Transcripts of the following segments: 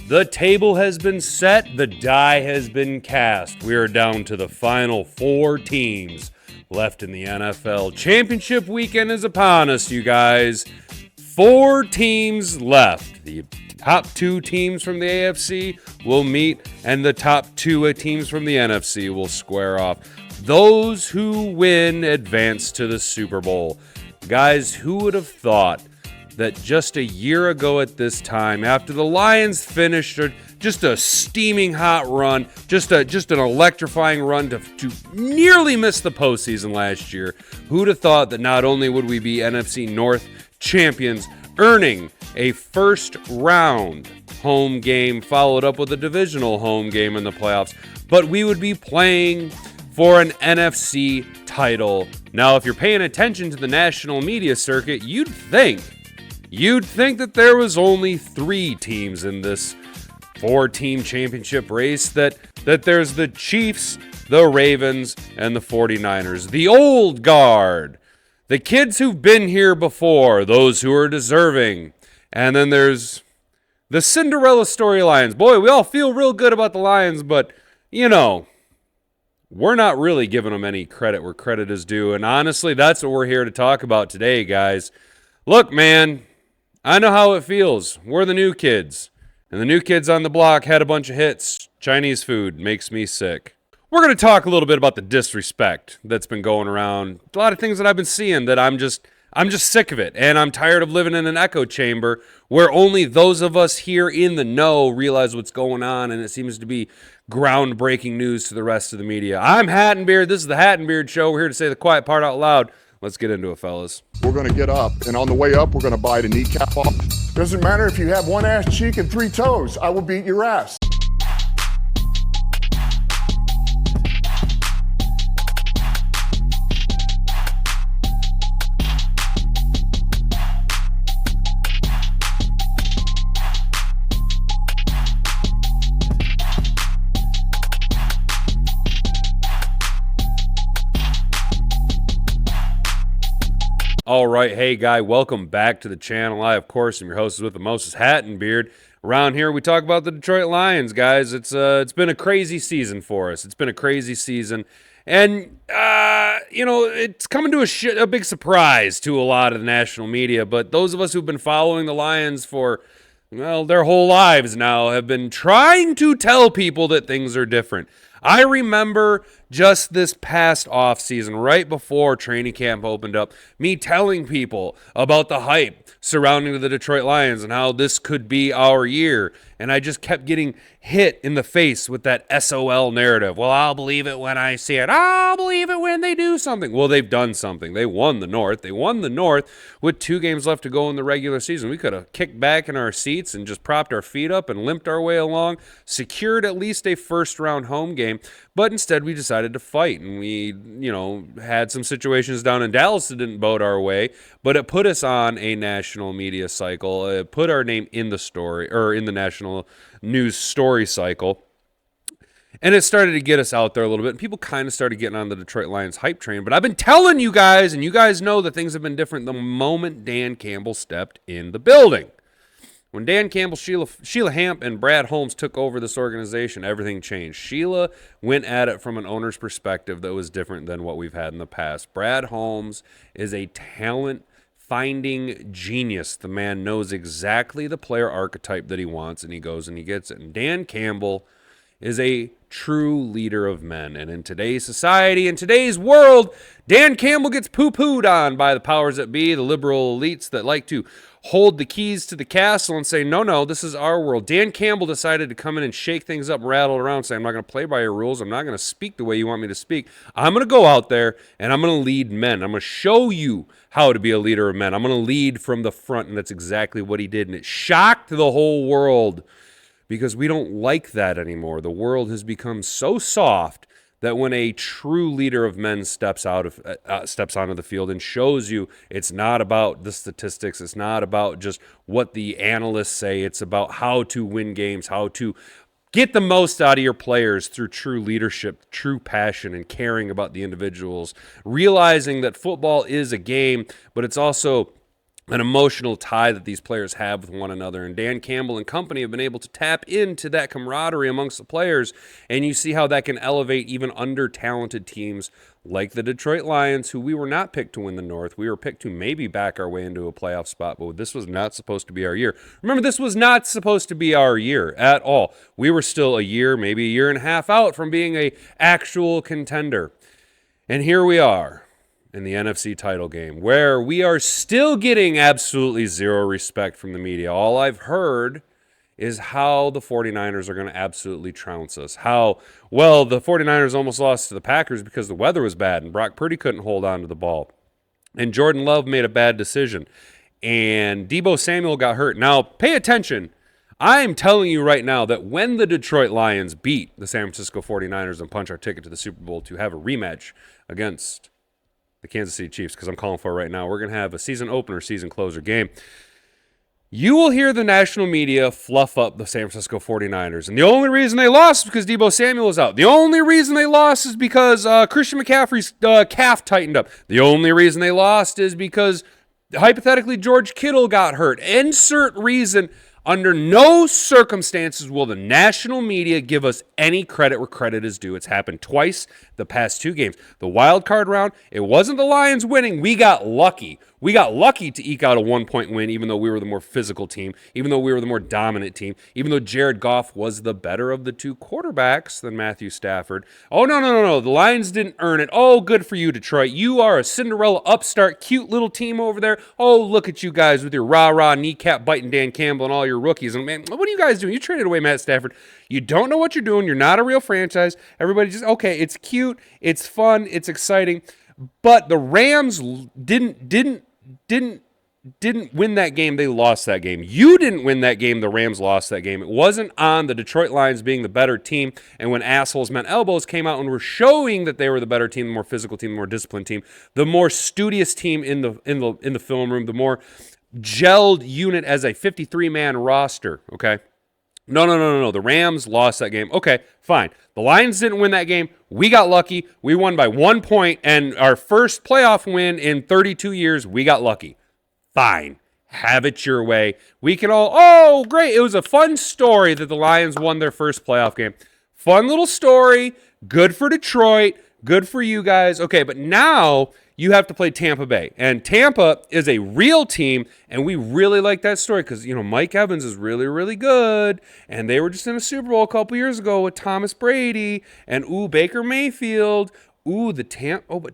The table has been set, the die has been cast. We are down to the final 4 teams left in the NFL. Championship weekend is upon us, you guys. 4 teams left. The top 2 teams from the AFC will meet, and the top 2 teams from the NFC will square off. Those who win advance to the Super Bowl. Guys, who would have thought that just a year ago at this time, after the Lions finished just a steaming hot run, just an electrifying run to nearly miss the postseason last year, who'd have thought that not only would we be NFC North champions, earning a first-round home game, followed up with a divisional home game in the playoffs, but we would be playing for an NFC title. Now, if you're paying attention to the national media circuit, you'd think that there was only 3 teams in this 4-team championship race, that there's the Chiefs, the Ravens, and the 49ers. The old guard, the kids who've been here before, those who are deserving. And then there's the Cinderella story Lions. Boy, we all feel real good about the Lions, but, we're not really giving them any credit where credit is due. And honestly, that's what we're here to talk about today, guys. Look, man, I know how it feels. We're the new kids. And the new kids on the block had a bunch of hits. Chinese food makes me sick. We're going to talk a little bit about the disrespect that's been going around. A lot of things that I've been seeing that I'm just sick of it. And I'm tired of living in an echo chamber where only those of us here in the know realize what's going on. And it seems to be groundbreaking news to the rest of the media. I'm Hat and Beard. This is the Hat and Beard Show. We're here to say the quiet part out loud. Let's get into it, fellas. We're going to get up, and on the way up, we're going to bite a kneecap off. Doesn't matter if you have 1 ass cheek and 3 toes. I will beat your ass. All right, hey guy, welcome back to the channel. I, of course, am your host with the mostest Hat and Beard. Around here, we talk about the Detroit Lions, guys. It's been a crazy season for us. It's been a crazy season, and it's coming to a big surprise to a lot of the national media. But those of us who've been following the Lions for their whole lives now have been trying to tell people that things are different. I remember just this past offseason, right before training camp opened up, me telling people about the hype surrounding the Detroit Lions and how this could be our year. And I just kept getting hit in the face with that SOL narrative. Well, I'll believe it when I see it. I'll believe it when they do something. Well, they've done something. They won the North. They won the North with 2 games left to go in the regular season. We could have kicked back in our seats and just propped our feet up and limped our way along, secured at least a first-round home game. But instead, we decided to fight, and we, had some situations down in Dallas that didn't bode our way, but it put us on a national media cycle. It put our name in the story, or in the national news story cycle, and it started to get us out there a little bit, and people kind of started getting on the Detroit Lions hype train. But I've been telling you guys, and you guys know that things have been different the moment Dan Campbell stepped in the building. When Dan Campbell, Sheila Hamp, and Brad Holmes took over this organization, everything changed. Sheila went at it from an owner's perspective that was different than what we've had in the past. Brad Holmes is a talent-finding genius. The man knows exactly the player archetype that he wants, and he goes and he gets it. And Dan Campbell is a true leader of men. And in today's society, in today's world, Dan Campbell gets poo-pooed on by the powers that be, the liberal elites that like to hold the keys to the castle and say, no, this is our world. Dan Campbell decided to come in and shake things up, rattle around, say, I'm not going to play by your rules. I'm not going to speak the way you want me to speak. I'm going to go out there and I'm going to lead men. I'm going to show you how to be a leader of men. I'm going to lead from the front, and that's exactly what he did. And it shocked the whole world because we don't like that anymore. The world has become so soft that when a true leader of men steps onto the field and shows you it's not about the statistics, it's not about just what the analysts say, it's about how to win games, how to get the most out of your players through true leadership, true passion, and caring about the individuals, realizing that football is a game, but it's also an emotional tie that these players have with one another. And Dan Campbell and company have been able to tap into that camaraderie amongst the players. And you see how that can elevate even under-talented teams like the Detroit Lions, who we were not picked to win the North. We were picked to maybe back our way into a playoff spot, but this was not supposed to be our year. Remember, this was not supposed to be our year at all. We were still a year, maybe a year and a half out from being an actual contender. And here we are in the NFC title game, where we are still getting absolutely zero respect from the media. All I've heard is how the 49ers are going to absolutely trounce us. How, well, the 49ers almost lost to the Packers because the weather was bad and Brock Purdy couldn't hold on to the ball. And Jordan Love made a bad decision. And Deebo Samuel got hurt. Now, pay attention. I'm telling you right now that when the Detroit Lions beat the San Francisco 49ers and punch our ticket to the Super Bowl to have a rematch against the Kansas City Chiefs, because I'm calling for it right now, we're going to have a season opener, season closer game. You will hear the national media fluff up the San Francisco 49ers. And the only reason they lost is because Deebo Samuel was out. The only reason they lost is because Christian McCaffrey's calf tightened up. The only reason they lost is because, hypothetically, George Kittle got hurt. Insert reason. Under no circumstances will the national media give us any credit where credit is due. It's happened twice the past two games. The wild card round, it wasn't the Lions winning. We got lucky. We got lucky to eke out a 1-point win, even though we were the more physical team, even though we were the more dominant team, even though Jared Goff was the better of the two quarterbacks than Matthew Stafford. Oh, no. The Lions didn't earn it. Oh, good for you, Detroit. You are a Cinderella upstart, cute little team over there. Oh, look at you guys with your rah-rah, kneecap-biting Dan Campbell and all your rookies. And, man, what are you guys doing? You traded away Matt Stafford. You don't know what you're doing. You're not a real franchise. Everybody just, okay, it's cute, it's fun, it's exciting. But the Rams didn't win that game. They lost that game. You didn't win that game. The Rams lost that game. It wasn't on the Detroit Lions being the better team. And when assholes meant elbows came out and were showing that they were the better team, the more physical team, the more disciplined team, the more studious team in the film room, the more gelled unit as a 53-man roster. Okay. No. The Rams lost that game. Okay, fine. The Lions didn't win that game. We got lucky. We won by 1 point, and our first playoff win in 32 years, we got lucky. Fine. Have it your way. We can all, oh, great. It was a fun story that the Lions won their first playoff game. Fun little story. Good for Detroit. Good for you guys. Okay, but now you have to play Tampa Bay. And Tampa is a real team, and we really like that story because, Mike Evans is really, really good. And they were just in a Super Bowl a couple years ago with Thomas Brady and, Baker Mayfield. But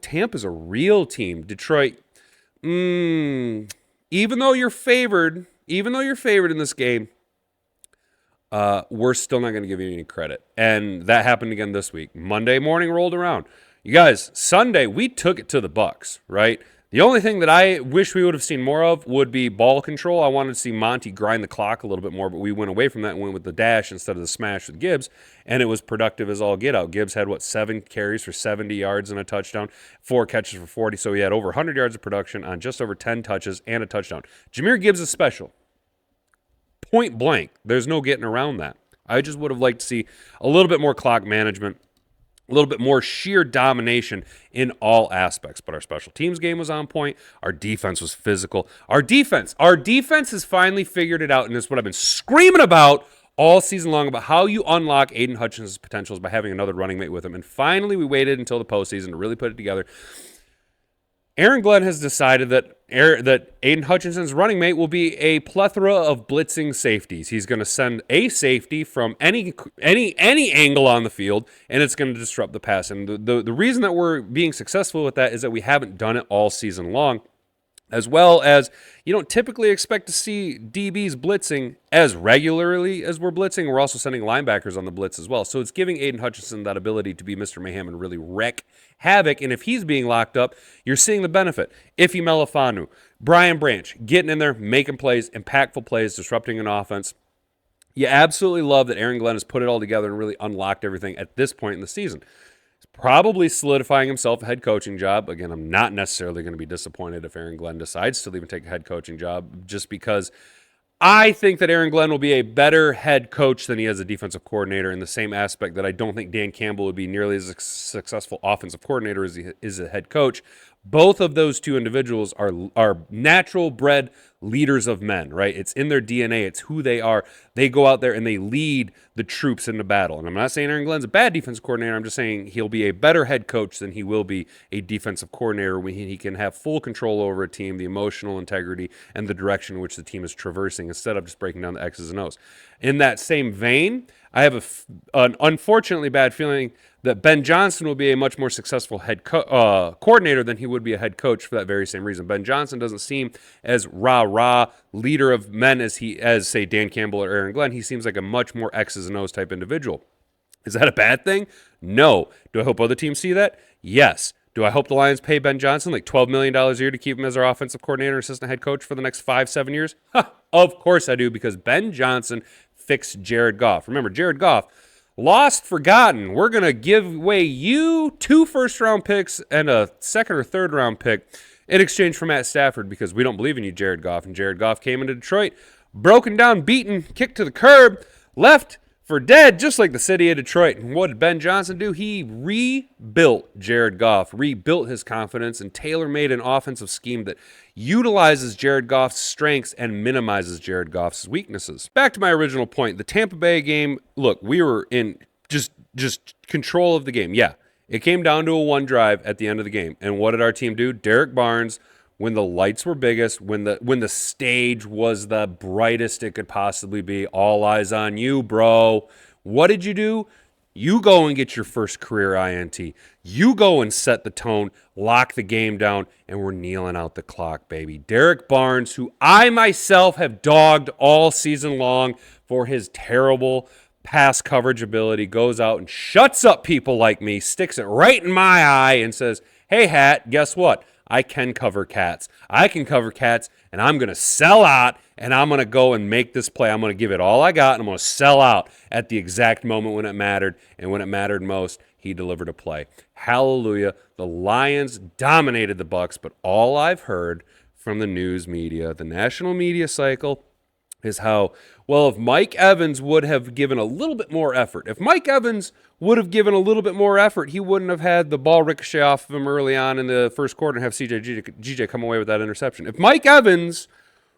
Tampa's a real team. Detroit, even though you're favored in this game, we're still not going to give you any credit. And that happened again this week. Monday morning rolled around. You guys, Sunday, we took it to the Bucs, right? The only thing that I wish we would have seen more of would be ball control. I wanted to see Monty grind the clock a little bit more, but we went away from that and went with the dash instead of the smash with Gibbs, and it was productive as all get out. Gibbs had, 7 carries for 70 yards and a touchdown, 4 catches for 40, so he had over 100 yards of production on just over 10 touches and a touchdown. Jahmyr Gibbs is special. Point blank. There's no getting around that. I just would have liked to see a little bit more clock management, a little bit more sheer domination in all aspects. But our special teams game was on point. Our defense was physical. Our defense has finally figured it out, and it's what I've been screaming about all season long, about how you unlock Aiden Hutchinson's potentials by having another running mate with him. And finally, we waited until the postseason to really put it together. Aaron Glenn has decided that Aiden Hutchinson's running mate will be a plethora of blitzing safeties. He's going to send a safety from any angle on the field, and it's going to disrupt the pass. And the reason that we're being successful with that is that we haven't done it all season long, as well as you don't typically expect to see DBs blitzing as regularly as we're blitzing. We're also sending linebackers on the blitz as well. So it's giving Aiden Hutchinson that ability to be Mr. Mayhem and really wreak havoc. And if he's being locked up, you're seeing the benefit. Ife Melifanu, Brian Branch, getting in there, making plays, impactful plays, disrupting an offense. You absolutely love that Aaron Glenn has put it all together and really unlocked everything at this point in the season. Probably solidifying himself a head coaching job. Again, I'm not necessarily going to be disappointed if Aaron Glenn decides to even take a head coaching job, just because I think that Aaron Glenn will be a better head coach than he is a defensive coordinator, in the same aspect that I don't think Dan Campbell would be nearly as a successful offensive coordinator as he is a head coach. Both of those two individuals are natural bred leaders of men, right? It's in their DNA. It's who they are. They go out there and they lead the troops into battle. And I'm not saying Aaron Glenn's a bad defensive coordinator. I'm just saying he'll be a better head coach than he will be a defensive coordinator when he can have full control over a team, the emotional integrity, and the direction in which the team is traversing instead of just breaking down the X's and O's. In that same vein, I have an unfortunately bad feeling that Ben Johnson will be a much more successful head coordinator than he would be a head coach for that very same reason. Ben Johnson doesn't seem as rah-rah leader of men as say, Dan Campbell or Aaron Glenn. He seems like a much more X's and O's type individual. Is that a bad thing? No. Do I hope other teams see that? Yes. Do I hope the Lions pay Ben Johnson like $12 million a year to keep him as our offensive coordinator, assistant head coach for the next 5-7 years? Of course I do, because Ben Johnson fixed Jared Goff. Remember, Jared Goff, lost, forgotten. We're going to give away you 2 first-round picks and a second or third-round pick in exchange for Matt Stafford because we don't believe in you, Jared Goff. And Jared Goff came into Detroit, broken down, beaten, kicked to the curb, left for dead, just like the city of Detroit. And what did Ben Johnson do? He rebuilt Jared Goff, rebuilt his confidence, and tailor-made an offensive scheme that utilizes Jared Goff's strengths and minimizes Jared Goff's weaknesses. Back to my original point, the Tampa Bay game, look, we were in just control of the game. Yeah, it came down to a one drive at the end of the game. And what did our team do? Derek Barnes, when the lights were biggest, when the stage was the brightest it could possibly be, all eyes on you, bro. What did you do? You go and get your first career INT. You go and set the tone, lock the game down, and we're kneeling out the clock, baby. Derek Barnes, who I myself have dogged all season long for his terrible pass coverage ability, goes out and shuts up people like me, sticks it right in my eye, and says, hey, Hat, guess what? I can cover cats. I can cover cats, and I'm going to sell out, and I'm going to go and make this play. I'm going to give it all I got, and I'm going to sell out at the exact moment when it mattered, and when it mattered most, he delivered a play. Hallelujah. The Lions dominated the Bucs, but all I've heard from the news media, the national media cycle, is how, well, if Mike Evans would have given a little bit more effort, he wouldn't have had the ball ricochet off of him early on in the first quarter and have GJ come away with that interception. If Mike Evans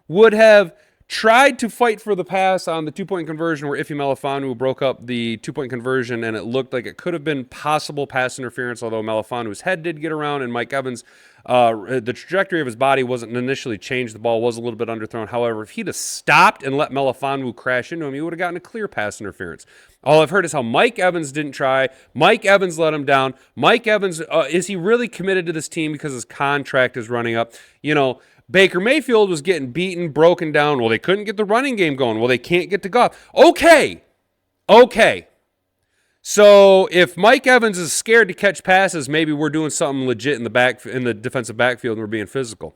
would have tried to fight for the pass on the two-point conversion where Ife Melifonwu broke up the two-point conversion and it looked like it could have been possible pass interference, although Melifonwu's head did get around and Mike Evans, the trajectory of his body wasn't initially changed. The ball was a little bit underthrown. However, if he'd have stopped and let Melifonwu crash into him, he would have gotten a clear pass interference. All I've heard is how Mike Evans didn't try. Mike Evans let him down. Mike Evans, is he really committed to this team because his contract is running up? You know, Baker Mayfield was getting beaten, broken down. Well, they couldn't get the running game going. Well, they can't get to Goff. Okay. So if Mike Evans is scared to catch passes, maybe we're doing something legit in the defensive backfield and we're being physical.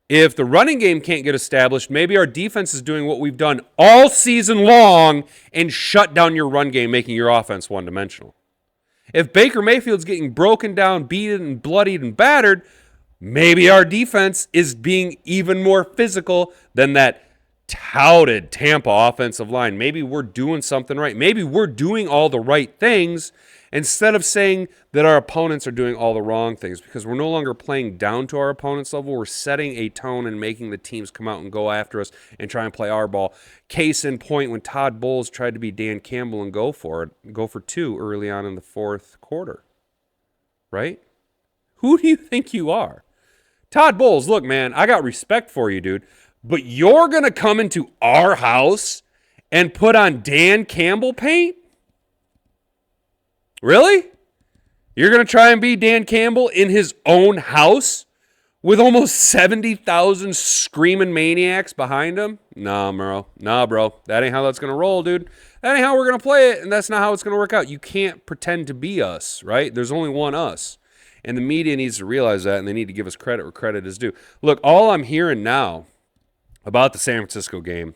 If the running game can't get established, maybe our defense is doing what we've done all season long and shut down your run game, making your offense one-dimensional. If Baker Mayfield's getting broken down, beaten, and bloodied, and battered, maybe our defense is being even more physical than that touted Tampa offensive line. Maybe we're doing something right. Maybe we're doing all the right things instead of saying that our opponents are doing all the wrong things, because we're no longer playing down to our opponent's level. We're setting a tone and making the teams come out and go after us and try and play our ball. Case in point, when Todd Bowles tried to be Dan Campbell and go for 2 early on in the fourth quarter. Right? Who do you think you are? Todd Bowles, look, man, I got respect for you, dude. But you're going to come into our house and put on Dan Campbell paint? Really? You're going to try and be Dan Campbell in his own house with almost 70,000 screaming maniacs behind him? Nah, bro. That ain't how that's going to roll, dude. That ain't how we're going to play it, and that's not how it's going to work out. You can't pretend to be us, right? There's only one us. And the media needs to realize that, and they need to give us credit where credit is due. Look, all I'm hearing now about the San Francisco game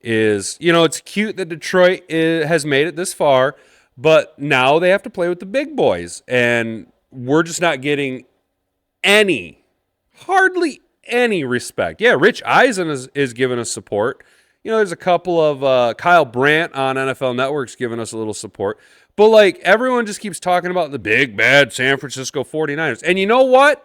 is, you know, it's cute that Detroit has made it this far, but now they have to play with the big boys, and we're just not getting hardly any respect. Yeah, Rich Eisen is giving us support. You know, there's a couple of Kyle Brandt on NFL Network's giving us a little support, but like everyone just keeps talking about the big bad San Francisco 49ers. And you know what?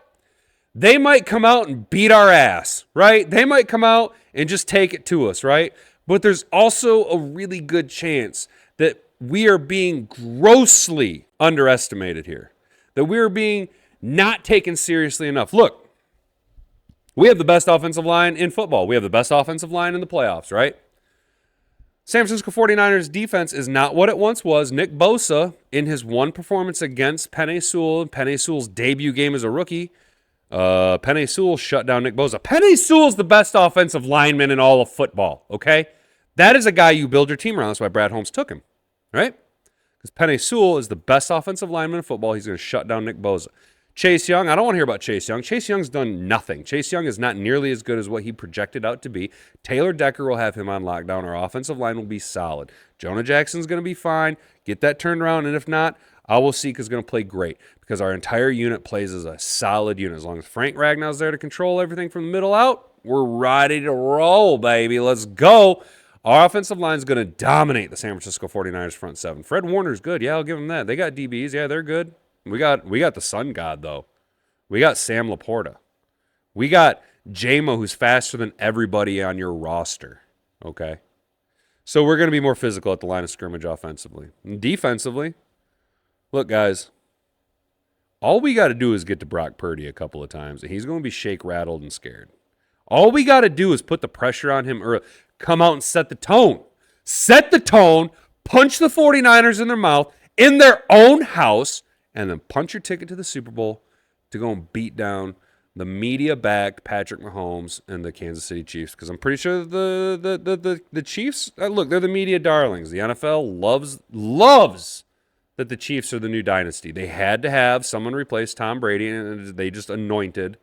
They might come out and beat our ass, right? They might come out and just take it to us, right? But there's also a really good chance that we are being grossly underestimated here, that we are being not taken seriously enough. Look, we have the best offensive line in football. We have the best offensive line in the playoffs, right? San Francisco 49ers defense is not what it once was. Nick Bosa, in his one performance against Penei Sewell, Penei Sewell's debut game as a rookie, Penei Sewell shut down Nick Bosa. Penei Sewell's the best offensive lineman in all of football, okay? That is a guy you build your team around. That's why Brad Holmes took him, right? Because Penei Sewell is the best offensive lineman in football. He's going to shut down Nick Bosa. Chase Young, I don't want to hear about Chase Young. Chase Young's done nothing. Chase Young is not nearly as good as what he projected out to be. Taylor Decker will have him on lockdown. Our offensive line will be solid. Jonah Jackson's going to be fine. Get that turned around, and if not, Awosika is going to play great because our entire unit plays as a solid unit. As long as Frank Ragnow's there to control everything from the middle out, we're ready to roll, baby. Let's go. Our offensive line is going to dominate the San Francisco 49ers front seven. Fred Warner's good. Yeah, I'll give him that. They got DBs. Yeah, they're good. We got the Sun God, though. We got Sam Laporta. We got J-Mo, who's faster than everybody on your roster. Okay? So we're going to be more physical at the line of scrimmage offensively. And defensively, look, guys, all we got to do is get to Brock Purdy a couple of times, and he's going to be shake, rattled, and scared. All we got to do is put the pressure on him early. Come out and set the tone. Set the tone, punch the 49ers in their mouth, in their own house, and then punch your ticket to the Super Bowl to go and beat down the media-backed Patrick Mahomes and the Kansas City Chiefs. Because I'm pretty sure the Chiefs, look, they're the media darlings. The NFL loves that the Chiefs are the new dynasty. They had to have someone replace Tom Brady, and they just anointed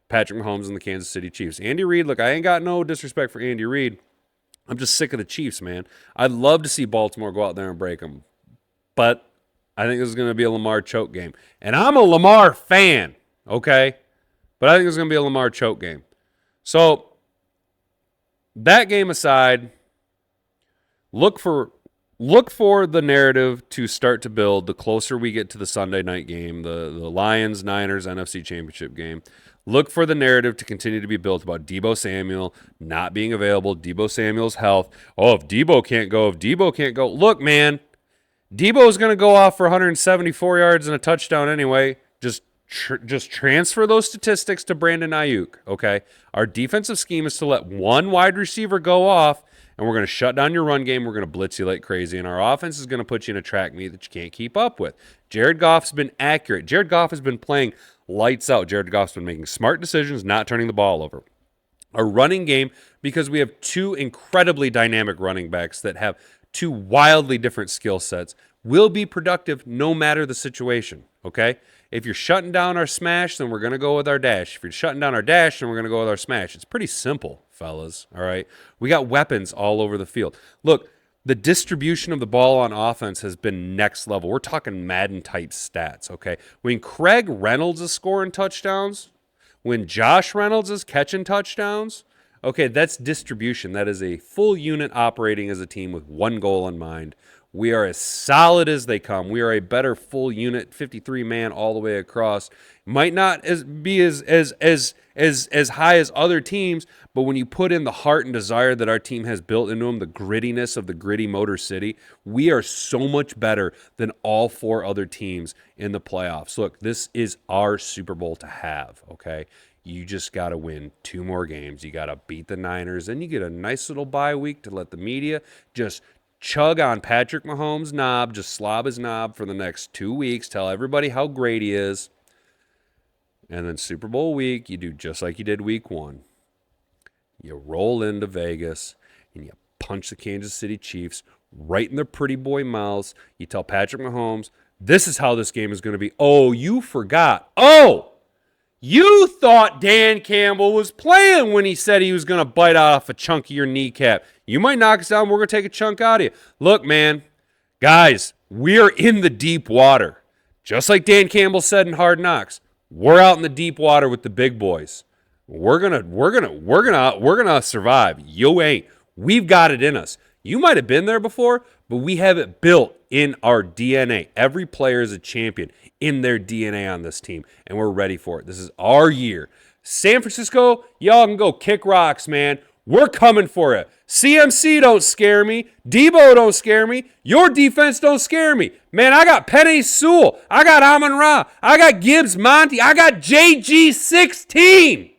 Patrick Mahomes and the Kansas City Chiefs. Andy Reid, look, I ain't got no disrespect for Andy Reid. I'm just sick of the Chiefs, man. I'd love to see Baltimore go out there and break them. But I think this is going to be a Lamar choke game. And I'm a Lamar fan, okay? But I think it's going to be a Lamar choke game. So, that game aside, look for the narrative to start to build the closer we get to the Sunday night game, the Lions-Niners NFC Championship game. Look for the narrative to continue to be built about Deebo Samuel not being available, Deebo Samuel's health. Oh, if Deebo can't go. Look, man, Deebo's going to go off for 174 yards and a touchdown anyway. Just transfer those statistics to Brandon Ayuk, okay? Our defensive scheme is to let one wide receiver go off, and we're going to shut down your run game. We're going to blitz you like crazy, and our offense is going to put you in a track meet that you can't keep up with. Jared Goff's been accurate. Jared Goff has been playing lights out. Jared Goff's been making smart decisions, not turning the ball over. A running game, because we have two incredibly dynamic running backs that have two wildly different skill sets, will be productive no matter the situation, okay? If you're shutting down our smash, then we're going to go with our dash. If you're shutting down our dash, then we're going to go with our smash. It's pretty simple, fellas, all right? We got weapons all over the field. Look, the distribution of the ball on offense has been next level. We're talking Madden-type stats, okay? When Craig Reynolds is scoring touchdowns, when Josh Reynolds is catching touchdowns, okay, that's distribution. That is a full unit operating as a team with one goal in mind. We are as solid as they come. We are a better full unit, 53-man all the way across. Might not be as high as other teams, but when you put in the heart and desire that our team has built into them, the grittiness of the gritty Motor City, we are so much better than all four other teams in the playoffs. Look, this is our Super Bowl to have, okay? You just got to win two more games. You got to beat the Niners, and you get a nice little bye week to let the media just chug on Patrick Mahomes' knob, just slob his knob for the next 2 weeks, tell everybody how great he is. And then Super Bowl week, you do just like you did week one. You roll into Vegas, and you punch the Kansas City Chiefs right in their pretty boy mouths. You tell Patrick Mahomes, this is how this game is going to be. Oh, you forgot. Oh! You thought Dan Campbell was playing when he said he was going to bite off a chunk of your kneecap. You might knock us down. We're going to take a chunk out of you. Look, man, guys, we're in the deep water. Just like Dan Campbell said in Hard Knocks, we're out in the deep water with the big boys. We're gonna survive. You ain't. We've got it in us. You might have been there before, but we have it built in our DNA. Every player is a champion in their DNA on this team, and we're ready for it. This is our year. San Francisco, y'all can go kick rocks, man. We're coming for it. CMC don't scare me. Debo don't scare me. Your defense don't scare me. Man, I got Penei Sewell. I got Amon-Ra. I got Gibbs Monty. I got JG16.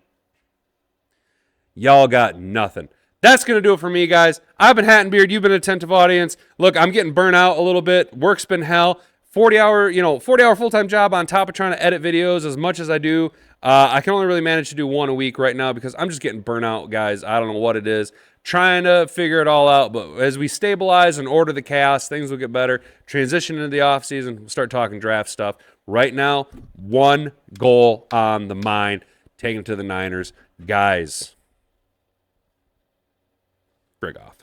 Y'all got nothing. That's going to do it for me, guys. I've been Hat and Beard. You've been an attentive audience. Look, I'm getting burnt out a little bit. Work's been hell. 40-hour full-time job on top of trying to edit videos as much as I do. I can only really manage to do one a week right now because I'm just getting burnt out, guys. I don't know what it is. Trying to figure it all out, but as we stabilize and order the chaos, things will get better. Transition into the offseason, we'll start talking draft stuff. Right now, one goal on the mind, taking it to the Niners. Guys, frig off.